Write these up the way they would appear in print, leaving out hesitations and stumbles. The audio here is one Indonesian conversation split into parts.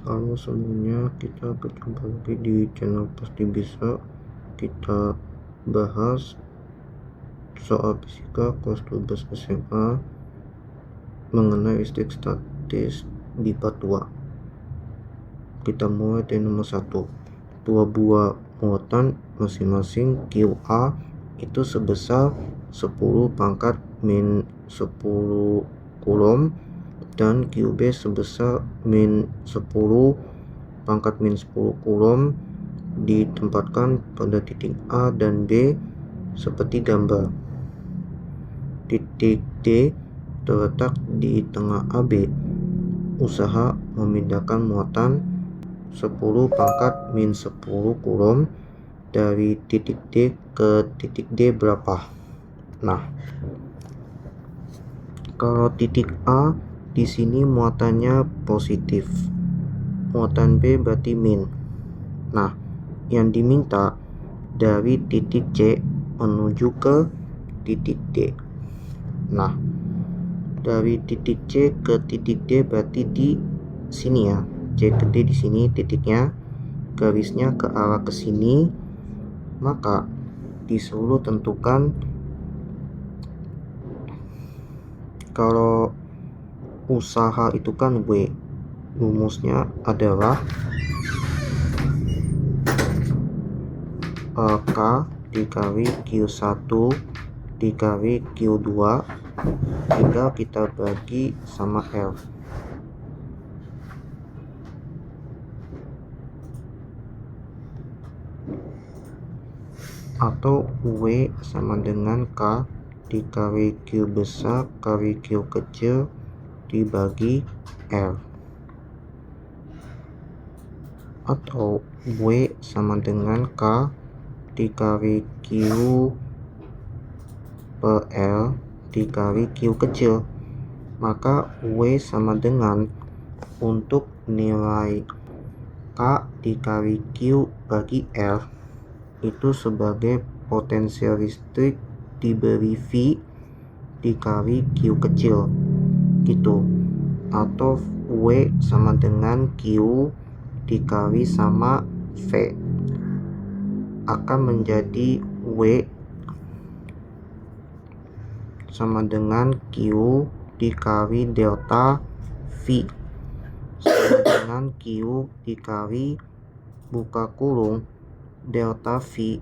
Halo semuanya, kita berjumpa lagi di channel Pasti Bisa. Kita bahas soal fisika kelas 12 SMA mengenai listrik statis BIPA 2. Kita mulai dari nomor 1. Dua buah muatan masing-masing QA itu sebesar 10 pangkat min 10 Coulomb dan QB sebesar min 10 pangkat min 10 Coulomb ditempatkan pada titik A dan B seperti gambar. Titik D terletak di tengah AB. Usaha memindahkan muatan 10 pangkat min 10 Coulomb dari titik D ke titik D berapa? Nah, kalau titik A di sini muatannya positif, muatan B berarti min. Nah, yang diminta dari titik C menuju ke titik D. Nah, dari titik C ke titik D berarti di sini ya. C ke D di sini titiknya, garisnya ke arah ke sini. Maka disuruh tentukan kalau usaha itu kan W, rumusnya adalah K dikali Q1 dikali Q2 tinggal kita bagi sama L. Atau W sama dengan K dikali Q besar kali Q kecil dibagi L. Atau W sama dengan K dikali Q per L dikali Q kecil. Maka W sama dengan, untuk nilai K dikali Q bagi L itu sebagai potensial listrik diberi V dikali Q kecil gitu. Atau W sama dengan Q dikali sama V akan menjadi W sama dengan Q dikali delta V sama dengan Q dikali buka kurung delta V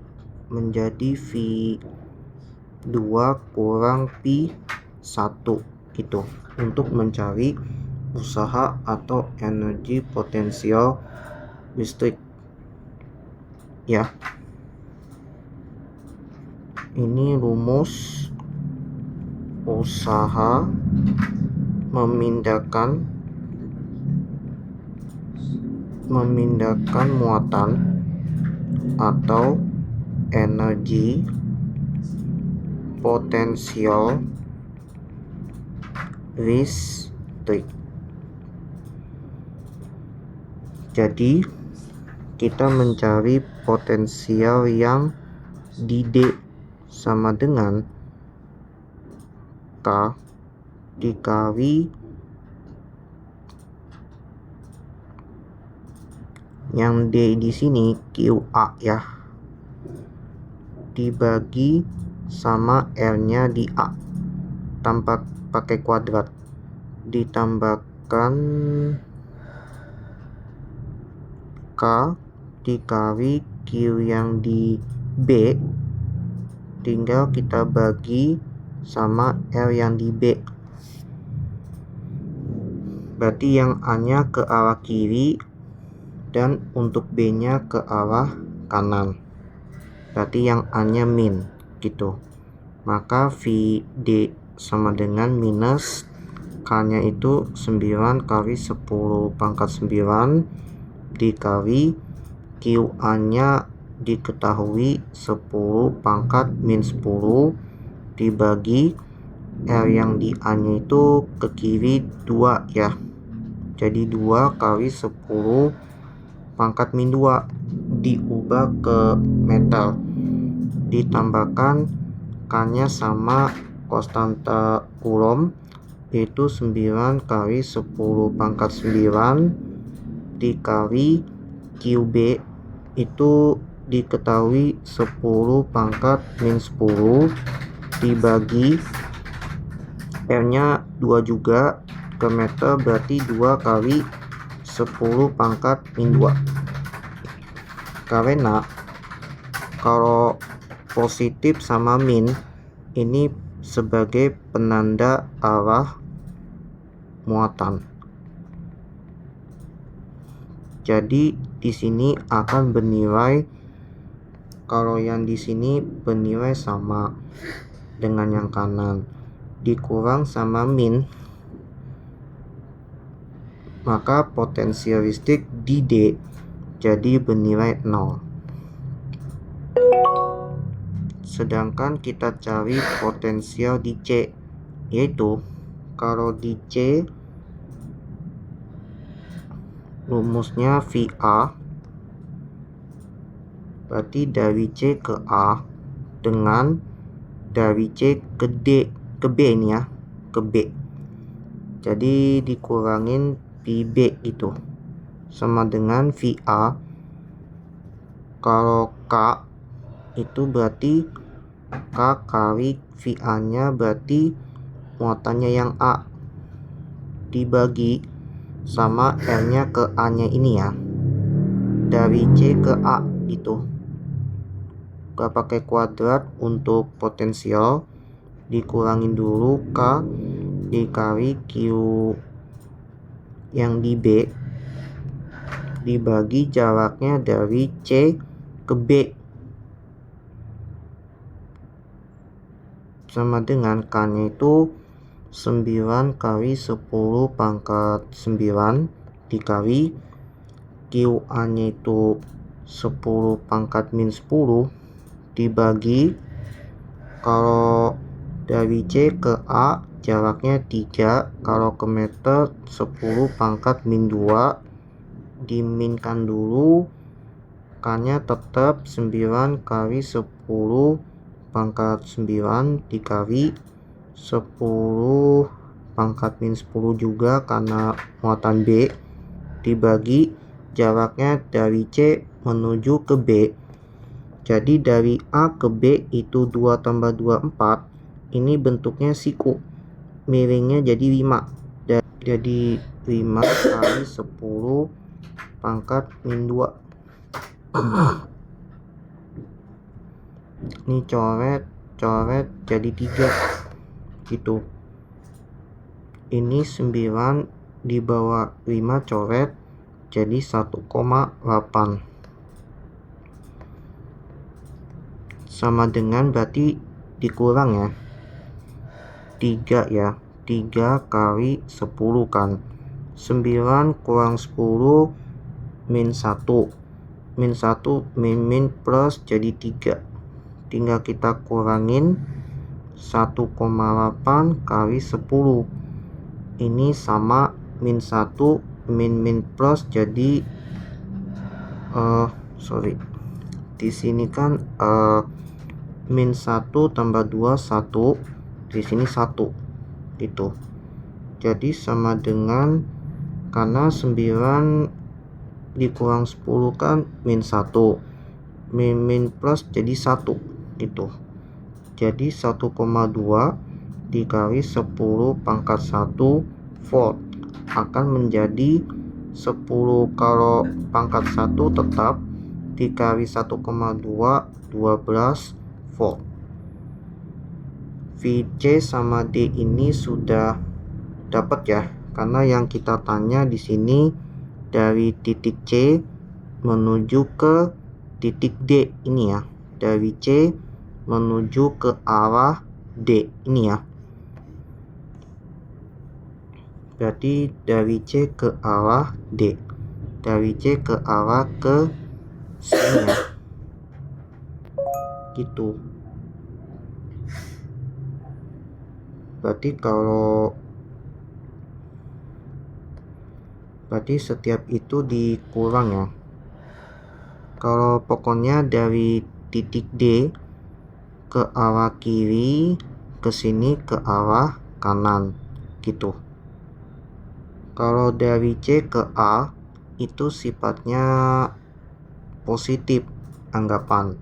menjadi V2 kurang P1 gitu, untuk mencari usaha atau energi potensial listrik ya. Ini rumus usaha memindahkan muatan atau energi potensial listrik. Jadi kita mencari potensial yang di D sama dengan K dikali yang D di sini QA ya, dibagi sama L-nya di A tanpa pakai kuadrat, ditambahkan K dikali Q yang di B, tinggal kita bagi sama L yang di B. Berarti yang A nya ke arah kiri dan untuk B nya ke arah kanan. Berarti yang A nya min gitu. Maka VD sama dengan minus K nya itu 9 kali 10 pangkat 9 dikali QA nya diketahui 10 pangkat min 10 dibagi L yang di A nya itu ke kiri 2 ya. Jadi 2 kali 10 pangkat min 2 diubah ke meter, ditambahkan K nya sama konstanta Coulomb yaitu 9 kali 10 pangkat 9 dikali QB itu diketahui 10 pangkat min 10 dibagi R nya 2 juga ke meter, berarti 2 kali 10 pangkat min 2. Karena kalau positif sama min ini sebagai penanda arah muatan. Jadi di sini akan bernilai, kalau yang di sini bernilai sama dengan yang kanan, dikurang sama min, maka potensial listrik di D jadi bernilai 0. Sedangkan kita cari potensial di C, yaitu kalau di C rumusnya VA, berarti dari C ke A dengan dari C ke D ke B ini ya, ke B. Jadi dikurangin PB itu sama dengan VA. Kalau K itu berarti K kali VA nya, berarti muatannya yang A dibagi sama R nya ke A nya ini ya, dari C ke A gitu. Gak pakai kuadrat untuk potensial, dikurangin dulu K dikali Q yang di B dibagi jaraknya dari C ke B sama dengan K nya itu 9 kali 10 pangkat 9 dikali QA nya itu 10 pangkat min 10 dibagi, kalau dari C ke A jaraknya 3, kalau ke meter 10 pangkat min 2 diminkan dulu, K nya tetap 9 kali 10 pangkat 9 dikali 10 pangkat min 10 juga karena muatan B, dibagi jaraknya dari C menuju ke B. Jadi dari A ke B itu 2 tambah 2 4, ini bentuknya siku, miringnya jadi 5, jadi 5 kali 10 pangkat min 2. Ini coret jadi 3 gitu. Ini 9 di bawah 5 coret jadi 1,8 sama dengan, berarti dikurang ya 3 ya, 3 kali 10 kan, 9 kurang 10 min 1 min plus jadi 3, tinggal kita kurangin 1,8 kali 10, ini sama min 1 min plus jadi di sini kan min 1 tambah 2 1, di sini 1 gitu. Jadi sama dengan, karena 9 dikurang 10 kan min 1 min plus jadi 1 gitu. Jadi 1,2 dikali 10 pangkat 1 volt akan menjadi 10, kalau pangkat 1 tetap dikali 1,2 12 volt. VC sama D ini sudah dapat ya, karena yang kita tanya di sini dari titik C menuju ke titik D ini ya, dari C menuju ke arah D ini ya, berarti dari C ke arah D, dari C ke arah ke sini ya gitu. Berarti setiap itu dikurang ya. Kalau pokoknya dari titik D ke arah kiri, ke sini ke arah kanan gitu. Kalau dari C ke A itu sifatnya positif anggapan.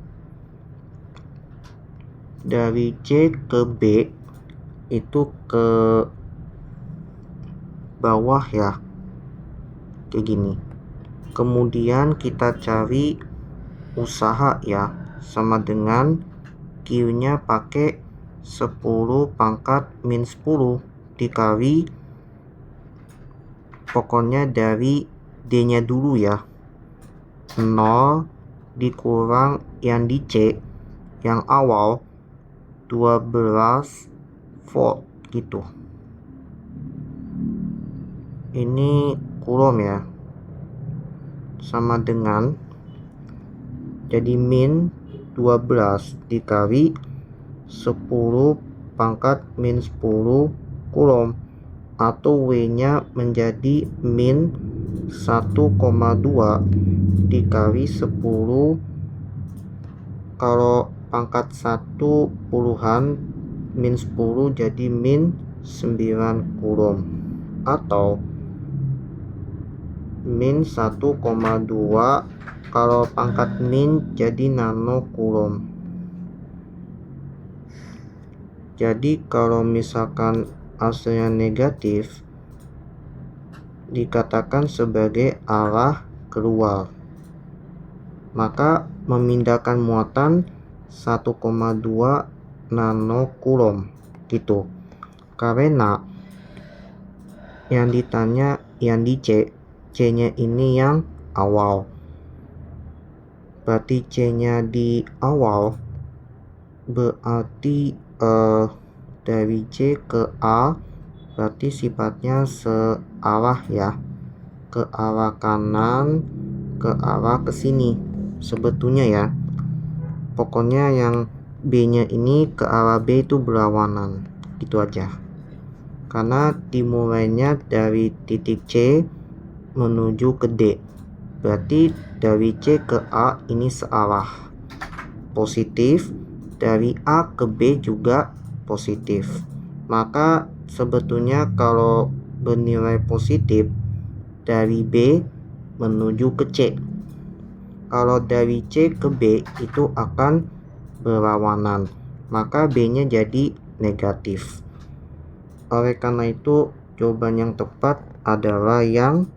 Dari C ke B itu ke bawah ya, kayak gini. Kemudian kita cari usaha ya, sama dengan Q-nya pakai 10 pangkat min 10 dikali, pokoknya dari D-nya dulu ya, 0 dikurang yang di C yang awal 12 volt gitu. Ini kulom ya, sama dengan jadi min 12 dikali 10 pangkat min 10 kulom, atau W nya menjadi min 1,2 dikali 10, kalau pangkat 1 puluhan min 10 jadi min 9 kulom, atau min 1,2 kalau pangkat min jadi nano kulom. Jadi kalau misalkan hasilnya negatif, dikatakan sebagai arah keluar, maka memindahkan muatan 1,2 nano kulom gitu. Karena yang ditanya yang di C, C-nya ini yang awal, berarti C-nya di awal, berarti dari C ke A berarti sifatnya searah ya, ke arah kanan, ke arah ke sini sebetulnya ya. Pokoknya yang B-nya ini ke arah B itu berlawanan, gitu aja. Karena dimulainya dari titik C menuju ke D, berarti dari C ke A ini searah, positif. Dari A ke B juga positif. Maka sebetulnya kalau bernilai positif dari B menuju ke C, kalau dari C ke B itu akan berlawanan, maka B-nya jadi negatif. Oleh karena itu jawaban yang tepat adalah yang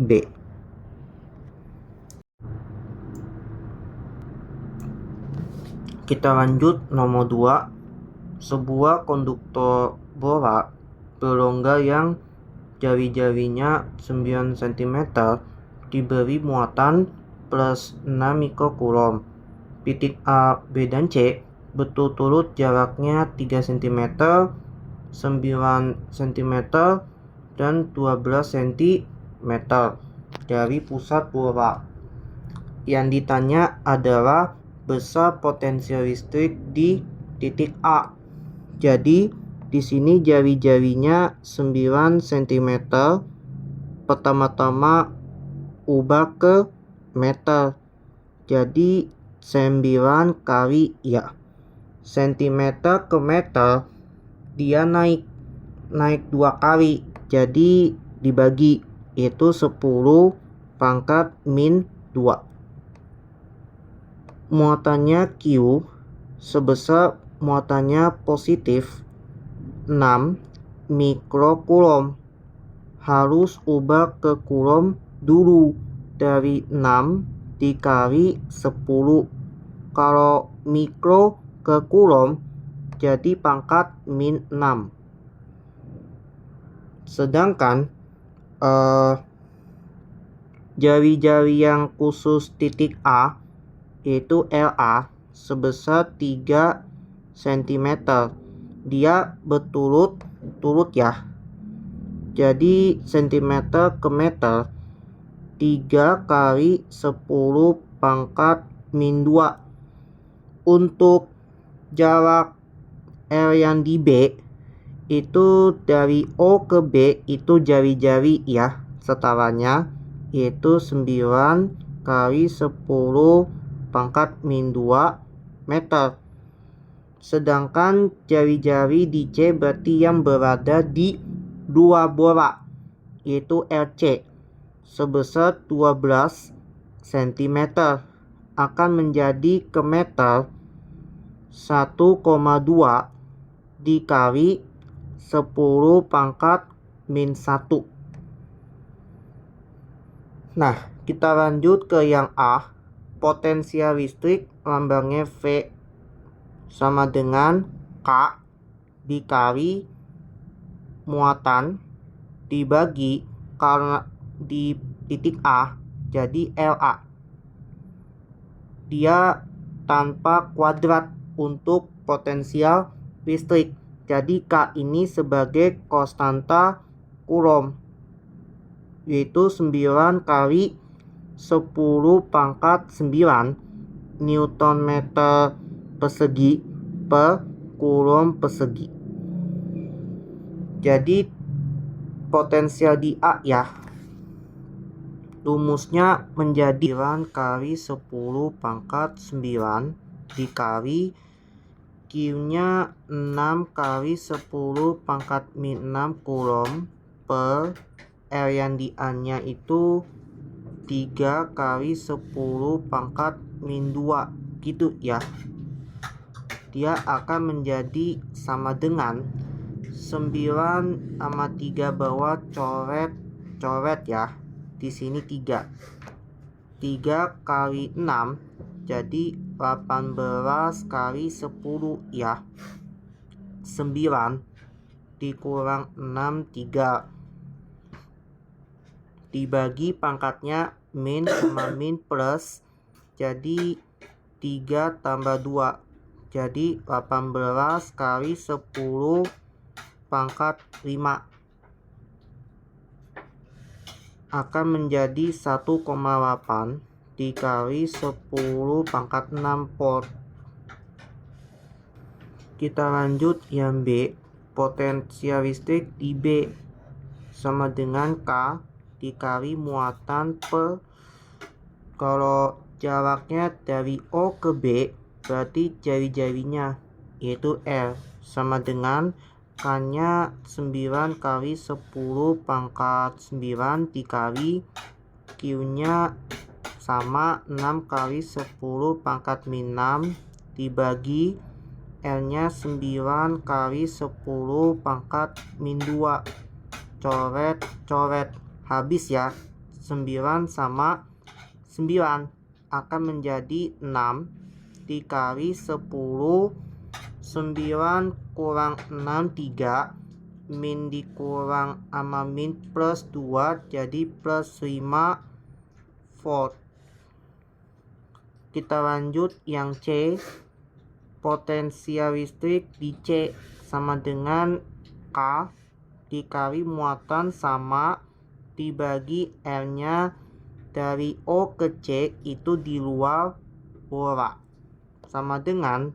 B. Kita lanjut nomor 2. Sebuah konduktor bola berlongga yang jari-jarinya 9 cm diberi muatan plus 6 mikrokulom. Titik A, B, dan C berturut-turut jaraknya 3 cm, 9 cm, dan 12 cm dari pusat bola. Yang ditanya adalah besar potensial listrik di titik A. Jadi di sini jari-jarinya 9 cm. Pertama-tama ubah ke meter. Jadi 9 kali ya, cm ke meter, dia naik 2 kali. Jadi dibagi, itu 10 pangkat min 2. Muatannya Q sebesar muatannya positif 6 mikrokulom. Harus ubah ke kulom dulu, dari 6 dikali 10. Kalau mikro ke kulom jadi pangkat min 6. Sedangkan jari-jari yang khusus titik A yaitu LA sebesar 3 cm. Dia berturut-turut ya. Jadi cm ke meter 3 kali 10 pangkat min 2. Untuk jarak L yang di B itu dari O ke B itu jari-jari ya, setaranya yaitu 9 kali 10 pangkat min 2 meter. Sedangkan jari-jari di C berarti yang berada di dua bola, yaitu LC. sebesar 12 cm akan menjadi ke meter 1,2 dikali 10 pangkat min 1. Nah, kita lanjut ke yang A. Potensial listrik lambangnya V sama dengan K dikali muatan dibagi karena di titik A jadi LA. Dia tanpa kuadrat untuk potensial listrik. Jadi K ini sebagai konstanta Coulomb, yaitu 9 kali 10 pangkat 9 Newton meter persegi per Coulomb persegi. Jadi potensial di A ya, rumusnya menjadi 9 kali 10 pangkat 9 dikali Q-nya 6 kali 10 pangkat min 6 Coulomb per L yang di A-nya itu 3 kali 10 pangkat min 2 gitu ya. Dia akan menjadi sama dengan 9 sama 3 bawah coret ya. Di sini 3 kali 6 jadi 18 kali 10 ya. 9 dikurang 6 3 dibagi pangkatnya min sama min plus, jadi 3 tambah 2 jadi 18 kali 10 pangkat 5 akan menjadi 1,8 dikali 10 pangkat 6 volt. Kita lanjut yang B. Potensial listrik di B sama dengan K dikali muatan per, kalau jaraknya dari O ke B berarti jari-jarinya yaitu L sama dengan K-nya 9 kali 10 pangkat 9 dikali Q-nya sama 6 kali 10 pangkat min 6 dibagi L-nya 9 kali 10 pangkat min 2 coret habis ya. 9 sama 9 akan menjadi 6 dikali 10 9 kurang 6 3 min dikurang sama min plus 2 jadi plus 5 volt. Kita lanjut yang C. Potensial listrik di C sama dengan K dikali muatan sama dibagi L-nya dari O ke C itu di luar bola sama dengan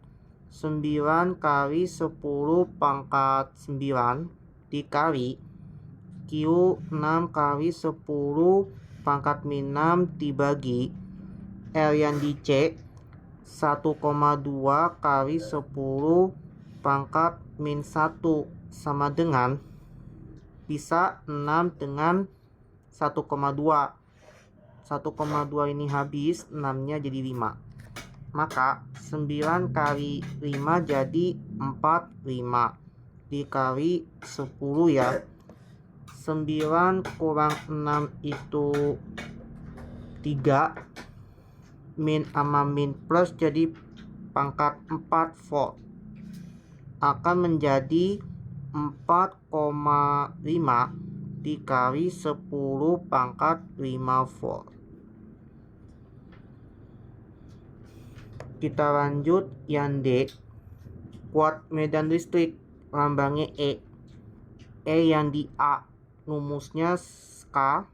9 kali 10 pangkat 9 dikali Q 6 kali 10 pangkat min 6 dibagi L yang di C 1,2 kali 10 pangkat min 1 sama dengan bisa 6 dengan 1,2 ini habis, 6 nya jadi 5, maka 9 kali 5 jadi 45 dikali 10 ya. 9 kurang 6 itu 3 min sama min plus jadi pangkat 4 volt akan menjadi 4,5 dikali 10 pangkat 5 volt. Kita lanjut yang D. Kuat medan listrik lambangnya E. E yang di A rumusnya K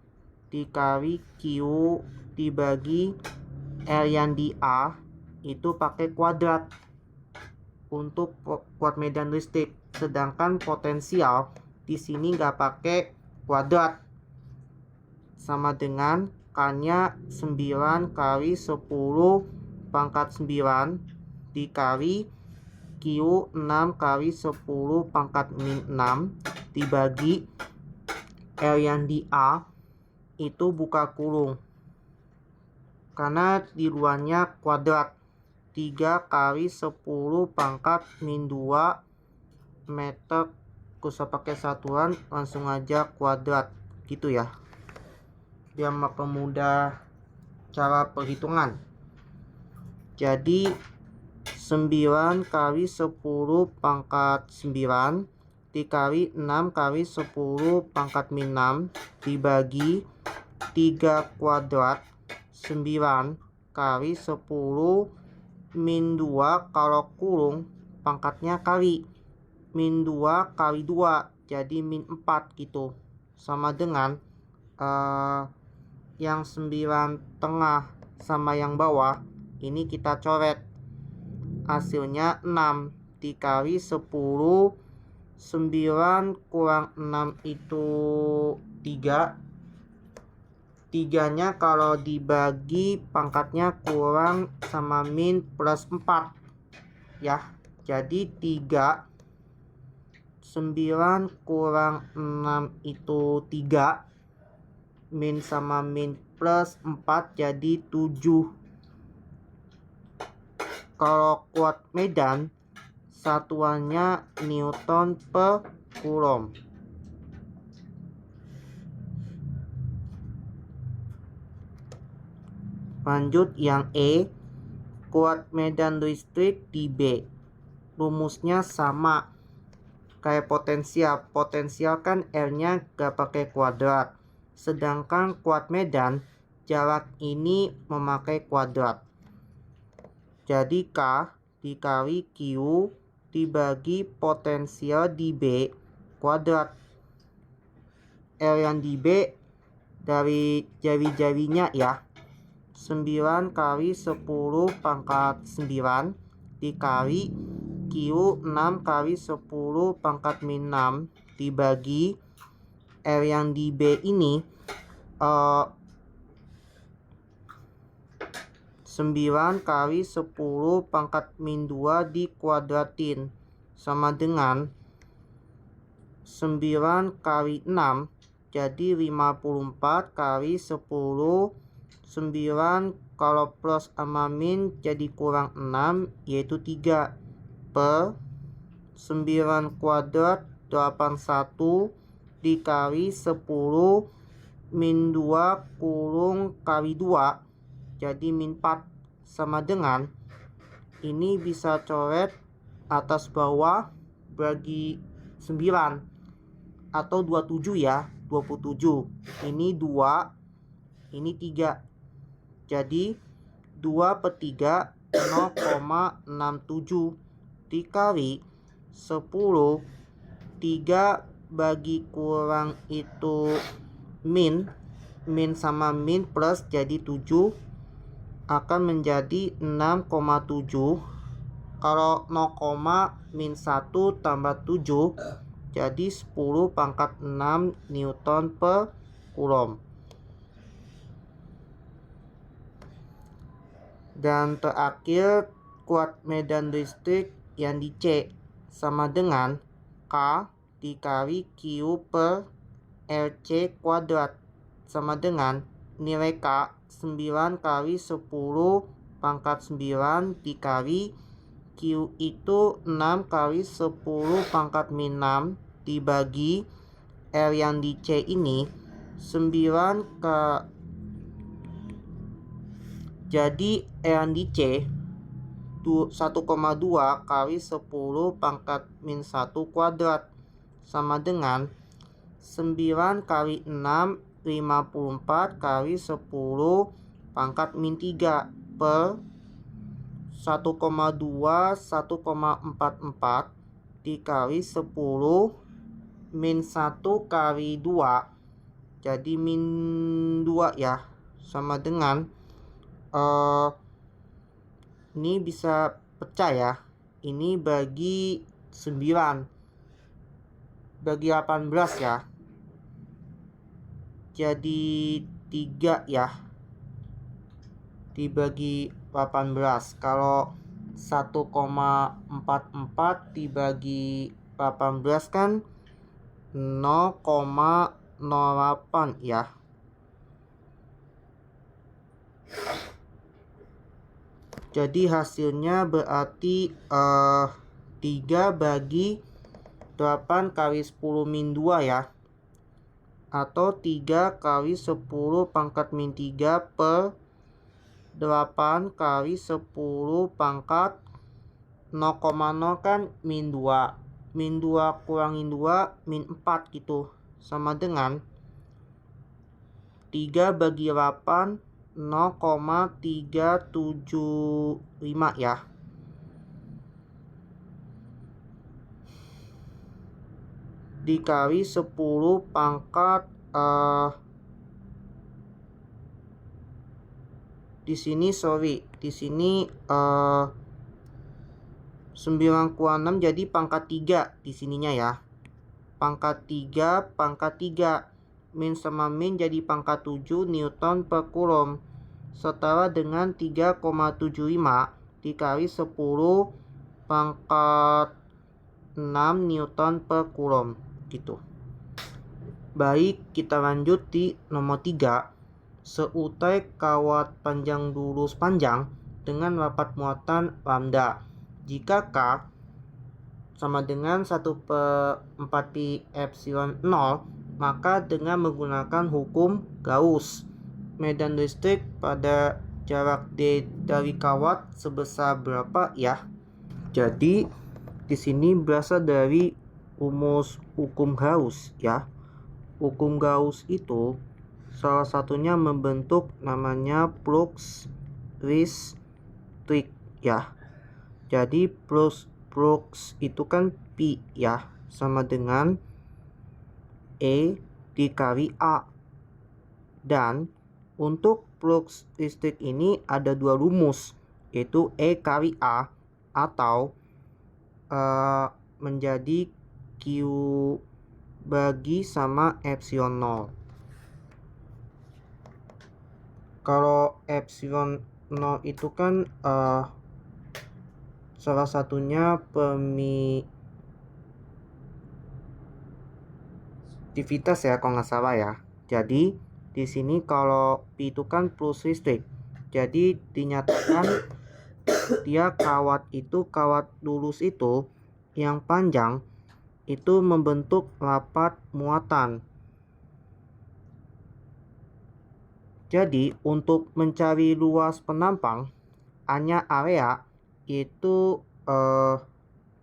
dikali Q dibagi L yang di A itu pakai kuadrat untuk kuat medan listrik, sedangkan potensial di sini nggak pakai kuadrat sama dengan K-nya 9 kali 10 pangkat 9 dikali Q 6 kali 10 pangkat min 6 dibagi L yang di A itu buka kurung. Karena di luarnya kuadrat. 3 kali 10 pangkat min 2 meter. Usah pakai satuan, langsung aja kuadrat. Gitu ya. Biar mempermudah cara perhitungan. Jadi 9 kali 10 pangkat 9 dikali 6 kali 10 pangkat min 6 dibagi 3 kuadrat 9 kali 10 min 2 kalau kurung pangkatnya kali min 2 kali 2 jadi min 4 gitu. Sama dengan yang 9 tengah sama yang bawah ini kita coret. Hasilnya 6 dikali 10. 9 kurang 6 itu 3. 3-nya kalau dibagi pangkatnya kurang sama min plus 4 ya. Jadi 3. 9 kurang 6 itu 3. Min sama min plus 4 jadi 7. Kalau kuat medan satuannya Newton per Coulomb. Lanjut yang E, kuat medan listrik di B. Rumusnya sama kayak potensial. Potensial kan R-nya gak pakai kuadrat. Sedangkan kuat medan jarak ini memakai kuadrat. Jadi K dikali Q dibagi potensial di B kuadrat. L yang di B dari jari-jarinya ya. 9 kali 10 pangkat 9 dikali Q 6 kali 10 pangkat min 6 dibagi L yang di B ini 9 kali 10 pangkat min 2 dikuadratin sama dengan 9 kali 6 jadi 54 kali 10. 9 kalau plus sama min jadi kurang 6 yaitu 3 per 9 kuadrat 81 dikali 10 min 2 kurung kali 2 jadi min 4 sama dengan ini bisa coret atas bawah bagi 9 atau 27 ya. 27 ini 2 ini 3 jadi 2 per 3 0,67 dikali 10. 3 bagi kurang itu min sama min plus jadi 7 akan menjadi 6,7. Kalau 0, min 1 tambah 7 jadi 10 pangkat 6 Newton per Coulomb. Dan terakhir kuat medan listrik yang di C sama dengan K dikali Q per LC kuadrat sama dengan nilai K 9 kali 10 pangkat 9 dikali Q itu 6 kali 10 pangkat min 6 dibagi L yang di C ini 9 ke jadi L yang di C 1,2 kali 10 pangkat min 1 kuadrat sama dengan 9 kali 6 54 kali 10 pangkat min 3 per 1,2 1,44 dikali 10 min 1 kali 2 jadi min 2 ya sama dengan ini bisa pecah ya. Ini bagi 9 bagi 18 ya. Jadi 3 ya dibagi 18. Kalau 1,44 dibagi 18 kan 0,08 ya. Jadi hasilnya berarti 3 bagi 8 kali 10 min 2 ya, atau 3 kali 10 pangkat min 3 per 8 kali 10 pangkat 0,0 kan min 2. Min 2 kurangin 2 min 4 gitu. Sama dengan 3 bagi 8 0,375 ya. Dikali 10 pangkat di sini 9,6 jadi pangkat 3 di sininya ya. Pangkat 3 pangkat 3 min sama min jadi pangkat 7 Newton per Coulomb, setara dengan 3,75 dikali 10 pangkat 6 Newton per Coulomb gitu. Baik, kita lanjut di nomor 3. Seutai kawat panjang lurus panjang dengan rapat muatan lambda. Jika K sama dengan 1/4 pi epsilon 0, maka dengan menggunakan hukum Gauss, medan listrik pada jarak D dari kawat sebesar berapa ya? Jadi di sini berasal dari rumus hukum Gauss ya. Hukum Gauss itu salah satunya membentuk namanya flux listrik ya. Jadi flux itu kan pi ya, sama dengan E dikali A. Dan untuk flux listrik ini ada dua rumus, yaitu E kali A atau menjadi Q bagi sama epsilon 0. Kalau epsilon 0 itu kan salah satunya permitivitas ya, kalau nggak salah ya. Jadi di sini kalau P itu kan flux listrik, jadi dinyatakan dia kawat lurus itu yang panjang itu membentuk rapat muatan. Jadi untuk mencari luas penampang hanya area itu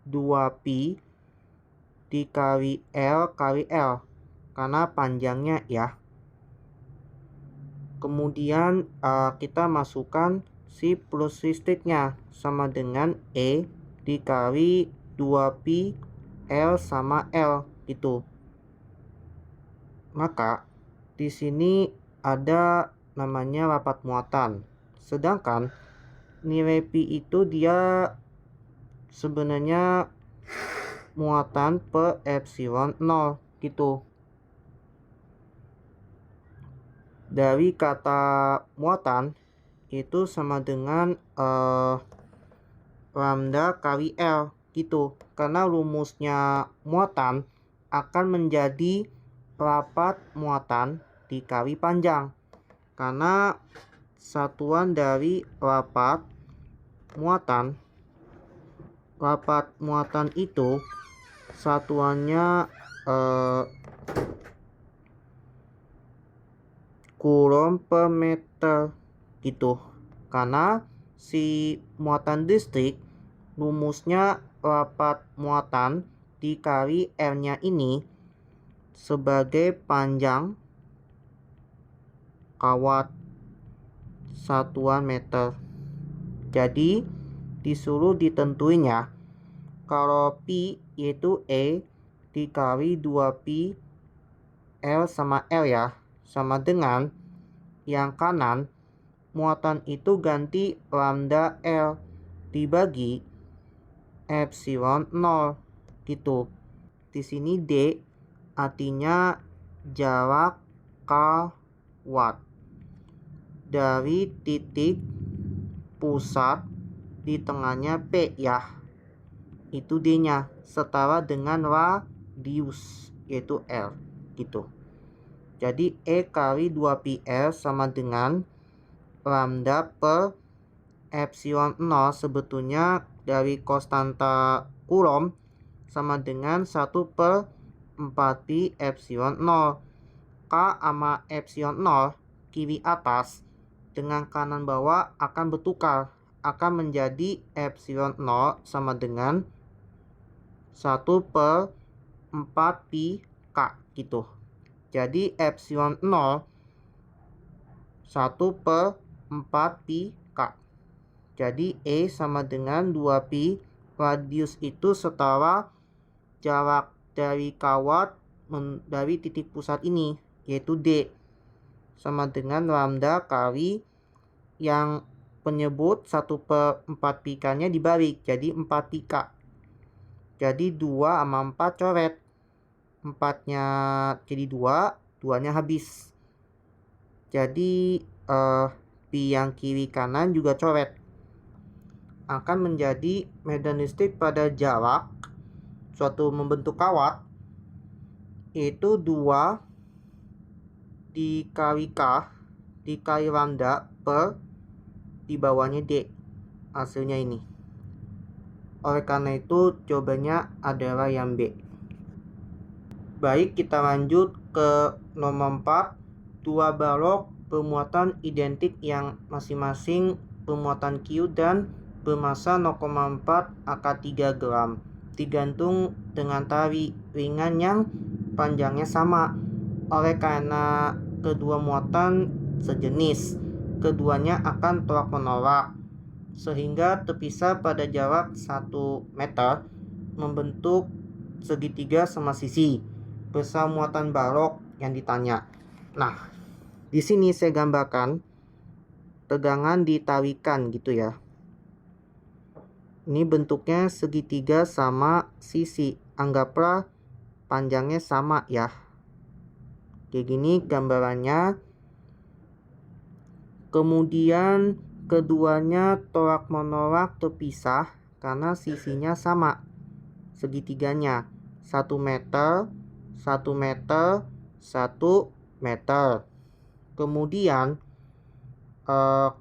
2pi dikali L kali L karena panjangnya ya. Kemudian kita masukkan si flux listriknya sama dengan E dikali 2pi L sama L gitu. Maka di sini ada namanya rapat muatan. Sedangkan nilai pi itu dia sebenarnya muatan per epsilon 0 gitu. Dari kata muatan itu sama dengan lambda kali L gitu. Karena rumusnya muatan akan menjadi rapat muatan dikali panjang. Karena satuan dari rapat muatan itu satuannya Coulomb per meter gitu. Karena si muatan listrik rumusnya rapat muatan dikali R-nya ini sebagai panjang kawat satuan meter. Jadi disuruh ditentuin ya. Kalau pi yaitu E dikali 2pi L sama L ya, sama dengan yang kanan muatan itu ganti lambda L dibagi epsilon 0 gitu. Di sini D artinya jarak kawat dari titik pusat di tengahnya P ya, itu D-nya setara dengan radius yaitu L gitu. Jadi E kali 2pi L sama dengan lambda per epsilon 0 sebetulnya dari konstanta Coulomb sama dengan 1 per 4pi epsilon 0. K sama epsilon 0 kiri atas dengan kanan bawah akan bertukar, akan menjadi epsilon 0 sama dengan 1 per 4pi K gitu. Jadi epsilon 0 1 per 4pi K. Jadi E sama dengan 2pi. Radius itu setara jarak dari kawat dari titik pusat ini, yaitu D, sama dengan lambda kali yang penyebut 1 per 4pi K nya dibalik, jadi 4pi K. Jadi 2 sama 4 coret, 4 nya jadi 2, 2 nya habis. Jadi pi yang kiri kanan juga coret. Akan menjadi medan listrik pada jarak suatu membentuk kawat yaitu 2 dikali K dikali lambda per di bawahnya D. Hasilnya ini. Oleh karena itu jawabannya adalah yang B. Baik, kita lanjut ke nomor 4. Dua balok bermuatan identik yang masing-masing bermuatan Q dan bermassa 0,4 AK 3 gram digantung dengan tali ringan yang panjangnya sama. Oleh karena kedua muatan sejenis, keduanya akan tolak menolak sehingga terpisah pada jarak 1 meter membentuk segitiga sama sisi bersama muatan balok yang ditanya. Nah, di sini saya gambarkan tegangan ditarikan gitu ya. Ini bentuknya segitiga sama sisi. Anggaplah panjangnya sama ya. Kayak gini gambarannya. Kemudian keduanya tolak menolak terpisah karena sisinya sama. Segitiganya 1 meter, 1 meter, 1 meter. Kemudian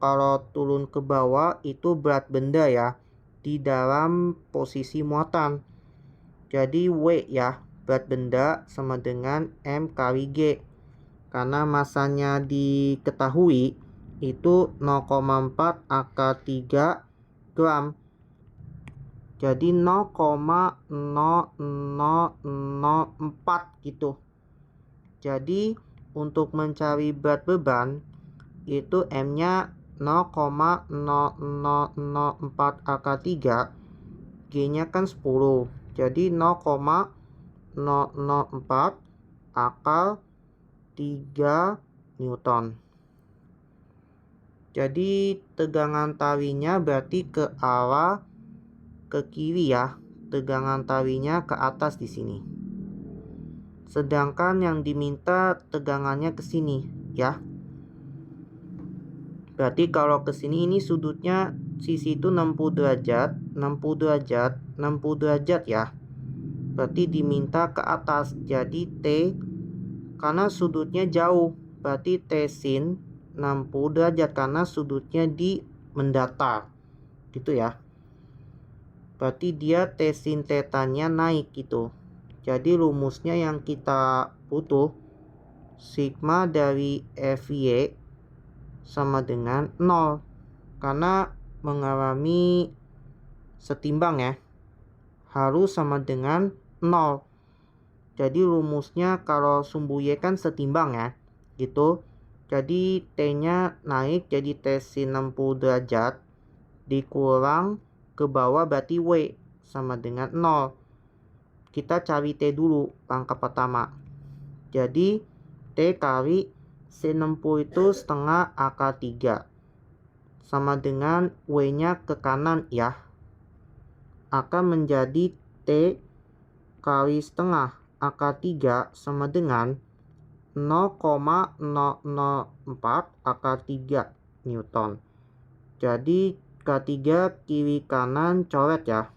kalau turun ke bawah itu berat benda ya di dalam posisi muatan. Jadi W ya, berat benda sama dengan M kali G. Karena masanya diketahui itu 0,4 AK 3 gram. Jadi 0,0004 gitu. Jadi untuk mencari berat beban itu M-nya 0,0004 AK 3, G-nya kan 10. Jadi 0,004 AK 3 Newton. Jadi tegangan talinya berarti ke arah ke kiri ya. Tegangan talinya ke atas di sini. Sedangkan yang diminta tegangannya ke sini ya. Berarti kalau ke sini ini sudutnya sisi itu 60 derajat, 60 derajat, 60 derajat ya. Berarti diminta ke atas. Jadi T karena sudutnya jauh, berarti T sin 60 derajat karena sudutnya di mendatar. Gitu ya. Berarti dia T sin tetanya naik gitu. Jadi rumusnya yang kita butuh sigma dari FY sama dengan 0 karena mengalami setimbang ya, harus sama dengan 0. Jadi rumusnya kalau sumbu Y kan setimbang ya gitu. Jadi T nya naik jadi T sin 60 derajat dikurang ke bawah berarti W sama dengan 0. Kita cari T dulu langkah pertama. Jadi T kali sin 60 itu setengah AK 3 sama dengan W nya ke kanan ya, akan menjadi T kali setengah AK 3 sama dengan 0,004 AK 3 Newton. Jadi K3 kiri kanan coret ya.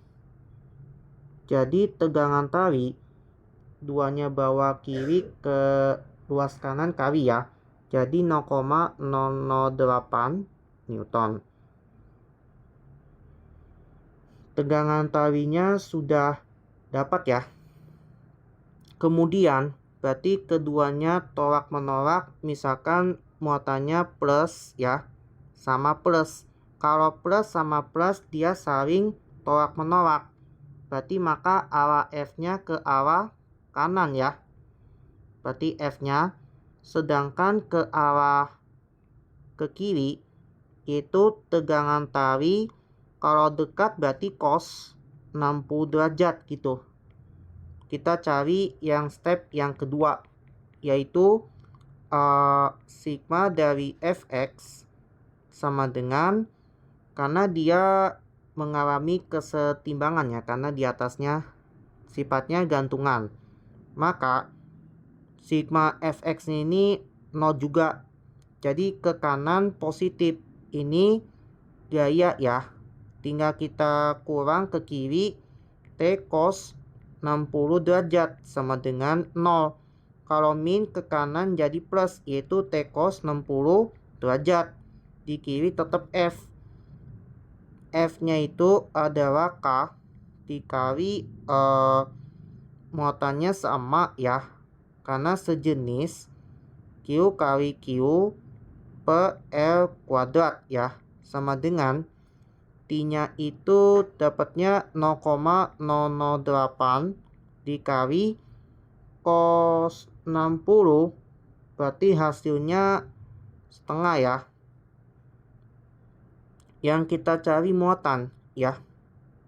Jadi tegangan tali duanya bawah kiri ke luas kanan kali ya. Jadi 0,008 Newton. Tegangan tawinya sudah dapat ya. Kemudian berarti keduanya tolak menolak, misalkan muatannya plus ya, sama plus. Kalau plus sama plus dia saling tolak menolak, berarti maka arah F-nya ke arah kanan ya, berarti F-nya. Sedangkan ke arah ke kiri itu tegangan tawi kalau dekat berarti cos 60 derajat gitu. Kita cari yang step yang kedua, yaitu sigma dari Fx sama dengan, karena dia mengalami kesetimbangan ya, karena di atasnya sifatnya gantungan, maka sigma Fx ini 0 juga. Jadi ke kanan positif. Ini gaya ya, tinggal kita kurang ke kiri, T cos 60 derajat sama dengan 0. Kalau min ke kanan jadi plus, yaitu T cos 60 derajat. Di kiri tetap F. F-nya itu adalah K dikali muatannya sama ya, karena sejenis Q kali Q per L kuadrat ya, sama dengan T-nya itu dapatnya 0,008 dikali cos 60, berarti hasilnya setengah ya. Yang kita cari muatan ya,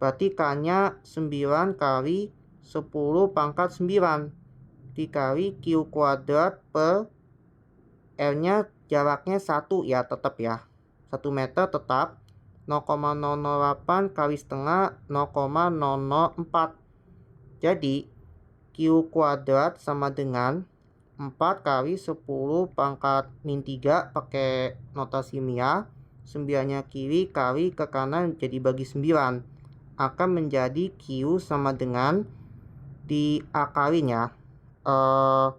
berarti K-nya 9 kali 10 pangkat 9 dikali Q kuadrat per L-nya jaraknya 1 ya, tetap ya, 1 meter tetap. 0,008 kali setengah 0,004. Jadi Q kuadrat sama dengan 4 kali 10 pangkat min 3 pakai notasi ilmiah. 9-nya kiri kali ke kanan jadi bagi 9. Akan menjadi Q sama dengan diakalin ya, 4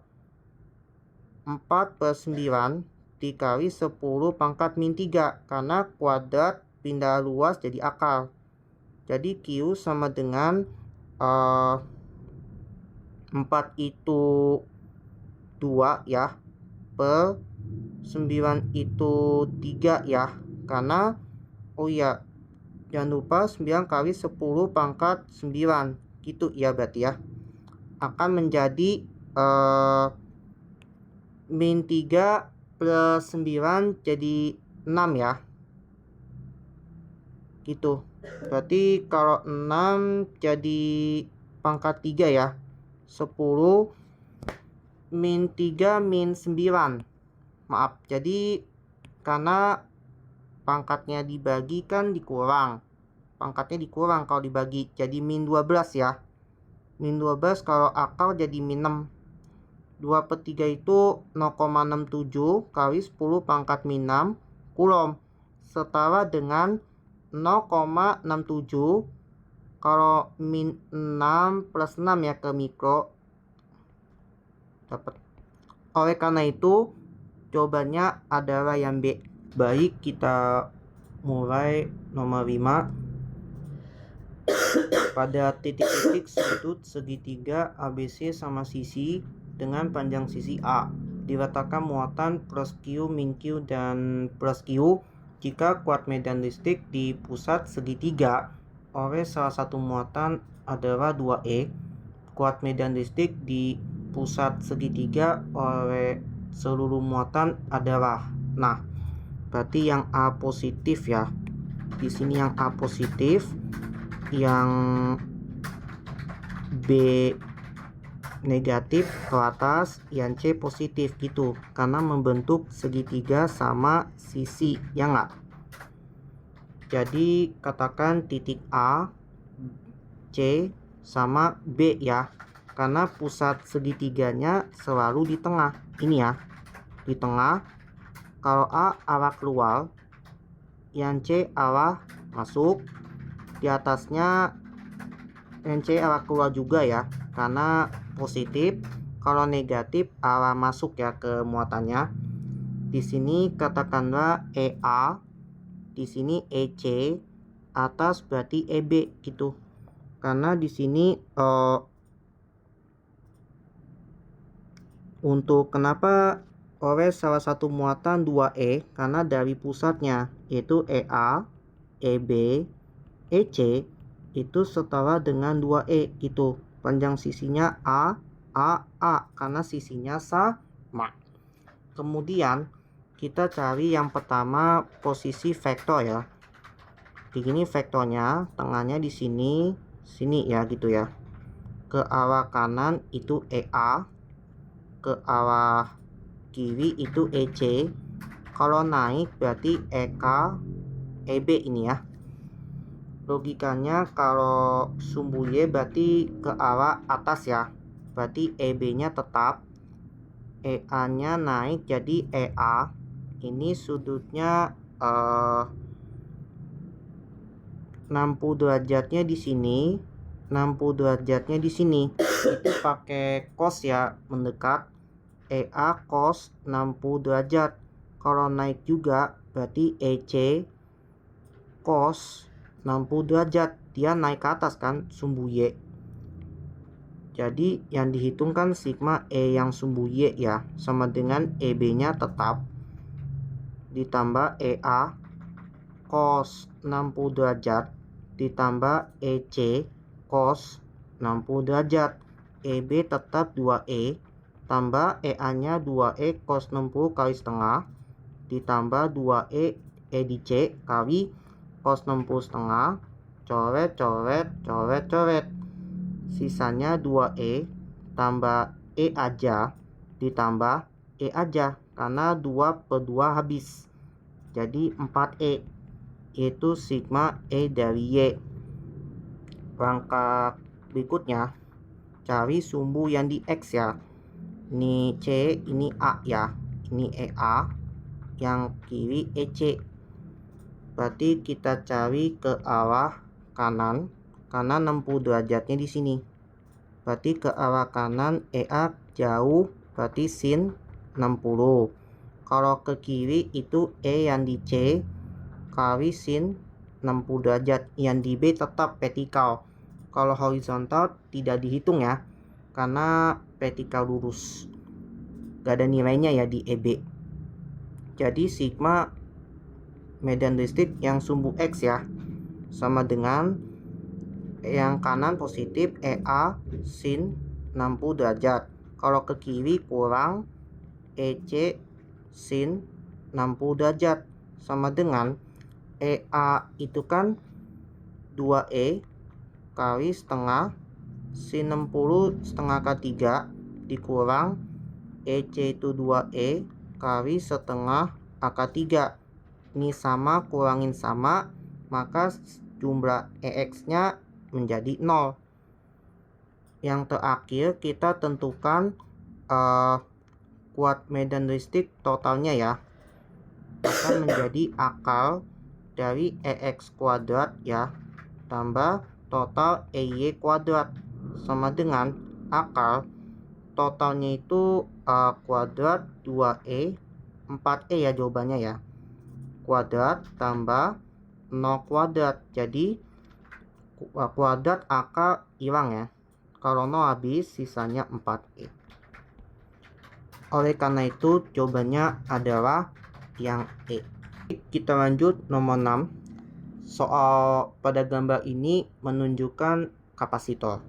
per 9 dikali 10 pangkat min 3, karena kuadrat pindah luas jadi akal. Jadi Q sama dengan 4 itu 2 ya, per 9 itu 3 ya, karena oh ya jangan lupa 9 kali 10 pangkat 9 gitu ya, berarti ya akan menjadi min 3 plus 9 jadi 6 ya, gitu. Berarti kalau 6 jadi pangkat 3 ya, 10 min 3 min 9. Maaf, jadi karena pangkatnya dibagi kan dikurang, pangkatnya dikurang kalau dibagi, jadi min 12 ya. Min 12 kalau akal jadi min 6. 2 per 3 itu 0,67 kali 10 pangkat min 6 Coulomb, setara dengan 0,67 kalau min 6 plus 6 ya ke mikro dapat. Oleh karena itu jawabannya adalah yang B. Baik, kita mulai nomor 5. Pada titik-titik sudut segitiga ABC sama sisi dengan panjang sisi A diletakkan muatan plus Q, min Q, dan plus Q jika kuat medan listrik di pusat segitiga oleh salah satu muatan adalah 2E. Kuat medan listrik di pusat segitiga oleh seluruh muatan adalah, nah berarti yang A positif ya, di sini yang A positif, yang B negatif ke atas, yang C positif gitu, karena membentuk segitiga sama sisi ya enggak. Jadi katakan titik A, C sama B ya, karena pusat segitiganya selalu di tengah ini ya, di tengah. Kalau A arah keluar, yang C arah masuk, di atasnya yang C arah keluar juga ya, karena positif. Kalau negatif arah masuk ya ke muatannya. Di sini katakanlah EA di sini EC, atas berarti EB gitu. Karena di sini untuk kenapa oleh salah satu muatan 2E, karena dari pusatnya yaitu EA, EB, EC itu setara dengan 2E gitu. Panjang sisinya A, karena sisinya sama. Kemudian kita cari yang pertama posisi vektor ya. Begini vektornya, tengahnya di sini ya gitu ya. Ke arah kanan itu EA, ke arah kiri itu EC. Kalau naik berarti EK, EB ini ya. Logikanya kalau sumbu Y berarti ke arah atas ya. Berarti EB-nya tetap, EA-nya naik jadi EA. Ini sudutnya 60 derajatnya di sini, 60 derajatnya di sini. Itu pakai cos ya, mendekat. EA cos 60 derajat. Kalau naik juga berarti EC cos 60 derajat. Dia naik ke atas kan sumbu Y. Jadi yang dihitungkan sigma E yang sumbu Y ya, sama dengan EB-nya tetap ditambah EA cos 60 derajat ditambah EC cos 60 derajat. EB tetap 2E tambah EA-nya 2E cos 60 kali setengah ditambah 2E di C kali cos 60 setengah, coret coret coret coret, sisanya 2E tambah E aja ditambah E aja karena 2/2 habis, jadi 4E, yaitu sigma E dari Y. Langkah berikutnya cari sumbu yang di X ya. Ini C, ini A ya. Ini EA, yang kiri EC. Berarti kita cari ke arah kanan, karena 60 derajatnya di sini. Berarti ke arah kanan EA jauh, berarti sin 60. Kalau ke kiri itu E yang di C kali sin 60 derajat, yang di B tetap vertikal. Kalau horizontal tidak dihitung ya, karena vertikal lurus, gak ada nilainya ya di EB. Jadi sigma medan listrik yang sumbu X ya, sama dengan yang kanan positif EA sin 60 derajat. Kalau ke kiri kurang EC sin 60 derajat, sama dengan EA itu kan 2E kali setengah sin 60 setengah K3 dikurang EC itu 2E kali setengah AK3. Ini sama kurangin sama, maka jumlah EX nya menjadi 0. Yang terakhir kita tentukan kuat medan listrik totalnya ya, akan menjadi akal dari EX kuadrat ya tambah total EY kuadrat, sama dengan akal totalnya itu kuadrat 2E 4E ya jawabannya ya, kuadrat tambah 0 kuadrat, jadi kuadrat akal hilang ya. Kalau 0 habis, sisanya 4E. Oleh karena itu jawabannya adalah yang E. Kita lanjut nomor 6. Soal pada gambar ini menunjukkan kapasitor,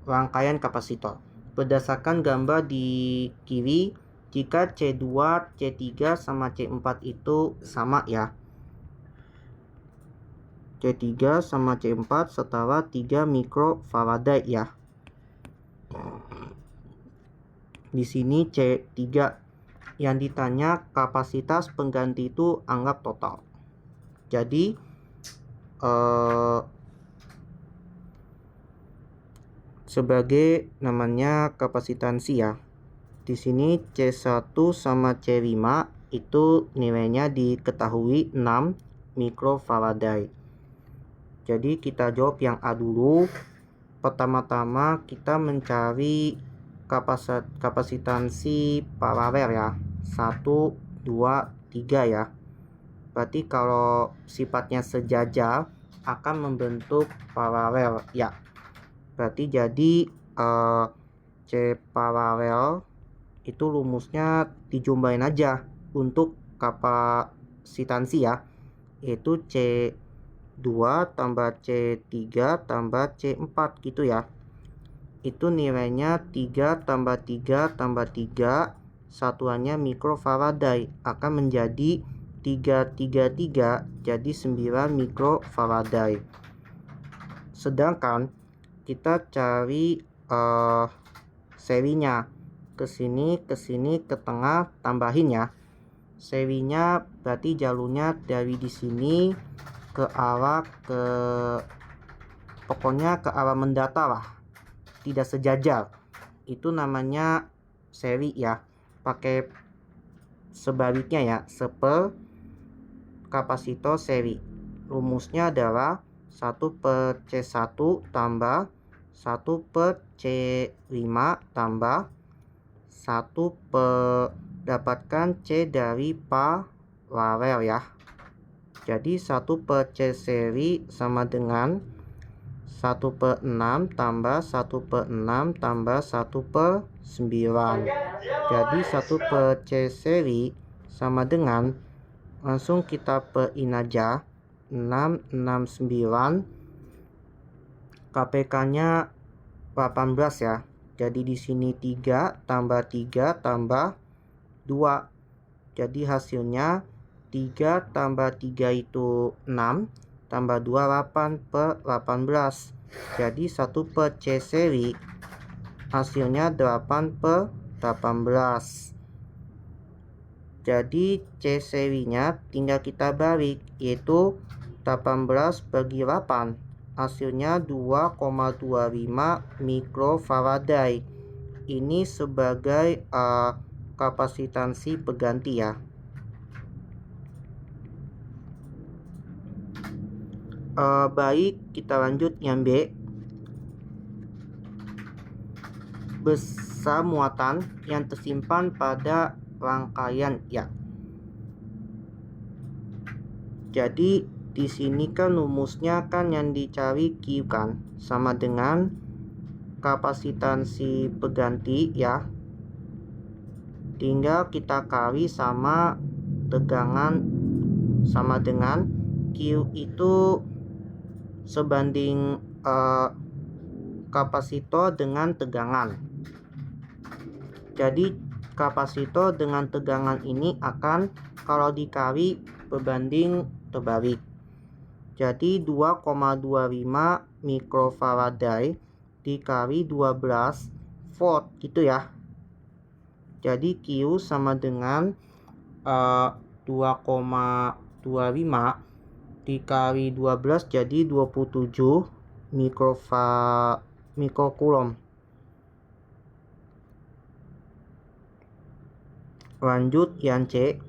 rangkaian kapasitor. Berdasarkan gambar di kiri, jika C2, C3 sama C4 itu sama ya. C3 sama C4 setara 3 mikrofarad ya. Di sini C3 yang ditanya kapasitas pengganti itu anggap total. Jadi sebagai namanya kapasitansi ya. Di sini C1 sama C5 itu nilainya diketahui 6 mikrofarad. Jadi kita jawab yang A dulu. Pertama-tama kita mencari kapasitansi paralel ya. 1, 2, 3 ya. Berarti kalau sifatnya sejajar akan membentuk paralel ya. Berarti jadi C paralel itu rumusnya dijumlahin aja untuk kapasitansi ya, yaitu C2 tambah C3 tambah C4 gitu ya. Itu nilainya 3 tambah 3 tambah 3, satuannya mikrofaraday, akan menjadi 333, jadi 9 mikrofaraday. Sedangkan kita cari serinya, ke sini, ke tengah, tambahin ya. Serinya berarti jalurnya dari di sini ke arah pokoknya ke arah mendata lah, tidak sejajar. Itu namanya seri ya. Pakai sebaliknya ya, seper kapasitor seri. Rumusnya adalah 1/C1 tambah 1/C5 tambah 1 per dapatkan C dari paralel ya. Jadi 1/C seri sama dengan 1/6 tambah 1/6 tambah 1/9. Jadi 1/C seri sama dengan, langsung kita perin aja, 669, KPK-nya 18 ya. Jadi di sini 3 tambah 3 tambah 2. Jadi hasilnya 3 tambah 3 itu 6 tambah 2 8/18. Jadi 1/C seri hasilnya 8/18. Jadi C serinya tinggal kita balik, yaitu 18 bagi 8, hasilnya 2,25 mikrofaraday. Ini sebagai kapasitansi pengganti ya. Baik, kita lanjut yang B. Besar muatan yang tersimpan pada rangkaian ya. Jadi di sini kan rumusnya kan yang dicari Q kan, sama dengan kapasitansi pengganti ya. Tinggal kita kali sama tegangan, sama dengan Q itu sebanding kapasitor dengan tegangan. Jadi kapasitor dengan tegangan ini akan kalau dikali berbanding terbalik. Jadi 2,25 mikrofaraday dikali 12 volt gitu ya. Jadi Q sama dengan 2,25 dikali 12 jadi 27 mikrocoulomb. Lanjut yang C,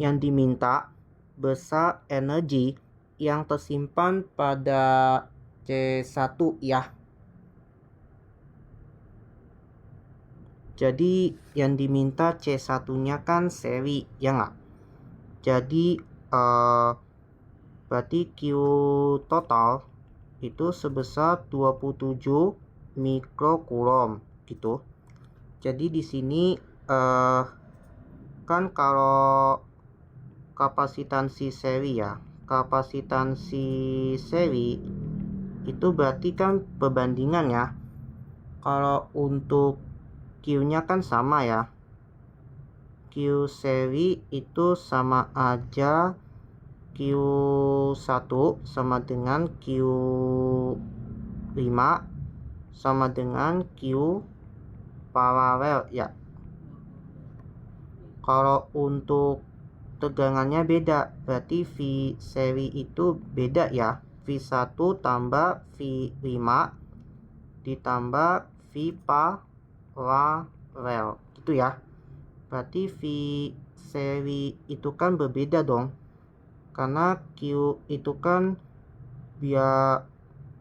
yang diminta besar energi yang tersimpan pada C1 ya. Jadi yang diminta C1-nya kan seri ya nggak? Jadi berarti Q total itu sebesar 27 mikrocoulomb gitu. Jadi di sini kan kalau kapasitansi seri ya, kapasitansi seri itu berarti kan perbandingan ya. Kalau untuk Q-nya kan sama ya, Q seri itu sama aja Q1 sama dengan Q5 sama dengan Q paralel ya. Kalau untuk tegangannya beda, berarti V seri itu beda ya. V1 tambah V5 ditambah V paralel gitu ya. Berarti V seri itu kan berbeda dong, karena Q itu kan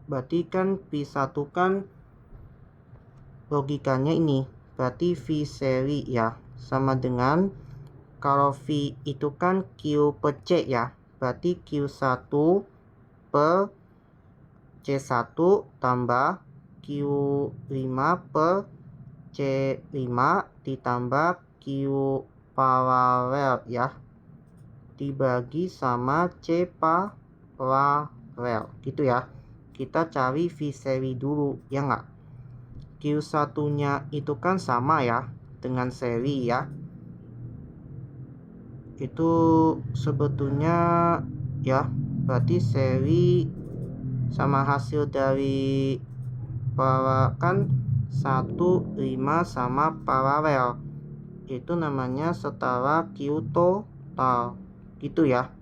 berarti kan V1 kan logikanya ini, berarti V seri ya sama dengan, kalau V itu kan Q per C ya, berarti Q1 per C1 tambah Q5 per C5 ditambah Q paralel ya, dibagi sama C paralel gitu ya. Kita cari V seri dulu ya nggak? Q1 nya itu kan sama ya dengan seri ya, itu sebetulnya ya, berarti seri sama hasil dari kan 1, 5 sama paralel, itu namanya setara Q total gitu ya.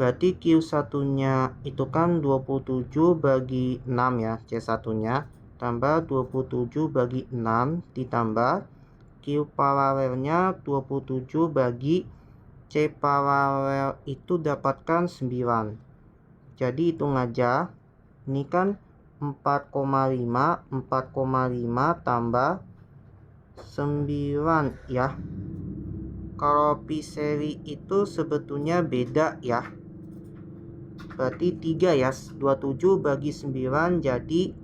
Berarti Q1 nya itu kan 27 bagi 6 ya, C1 nya tambah 27 bagi 6 ditambah Q paralelnya 27 bagi C paralel itu dapatkan 9. Jadi hitung aja, ini kan 4,5 tambah 9 ya. Kalau Pi seri itu sebetulnya beda ya, berarti 3 ya, 27 bagi 9 jadi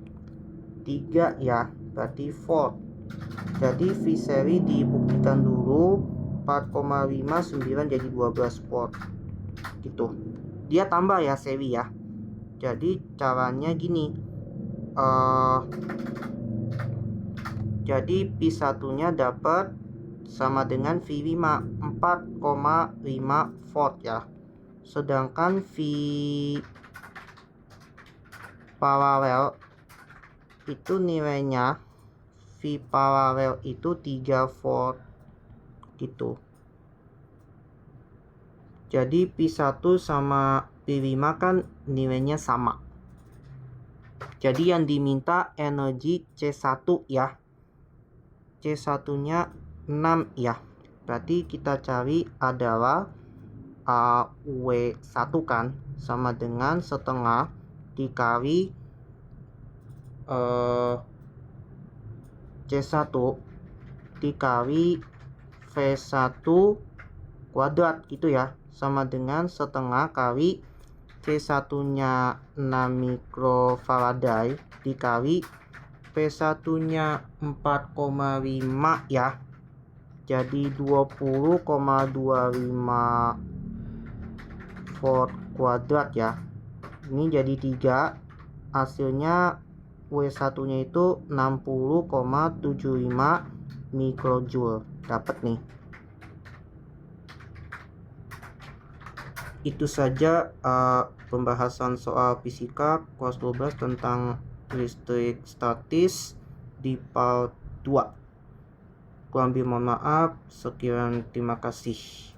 3 ya, berarti 4. Jadi V seri dibuktikan dulu, 4,5 9 jadi 12 volt gitu. Dia tambah ya seri ya. Jadi caranya gini, jadi P1 nya dapat sama dengan V5 4,5 volt ya. Sedangkan V paralel itu nilainya, V paralel itu 3 volt gitu. Jadi P1 sama P5 kan nilainya sama. Jadi yang diminta energi C1 ya. C1 nya 6 ya. Berarti kita cari adalah W1 kan sama dengan setengah dikali C1 dikali V1 kuadrat gitu ya, sama dengan setengah kali C1 nya 6 mikrofarad dikali P1 nya 4,5 ya, jadi 20,25 volt kuadrat ya. Ini jadi 3, hasilnya W1 nya itu 60,75 mikrojoule. Dapat nih. Itu saja pembahasan soal fisika kelas 12 tentang listrik statis di part 2. Kurang lebih mohon maaf. Sekian, terima kasih.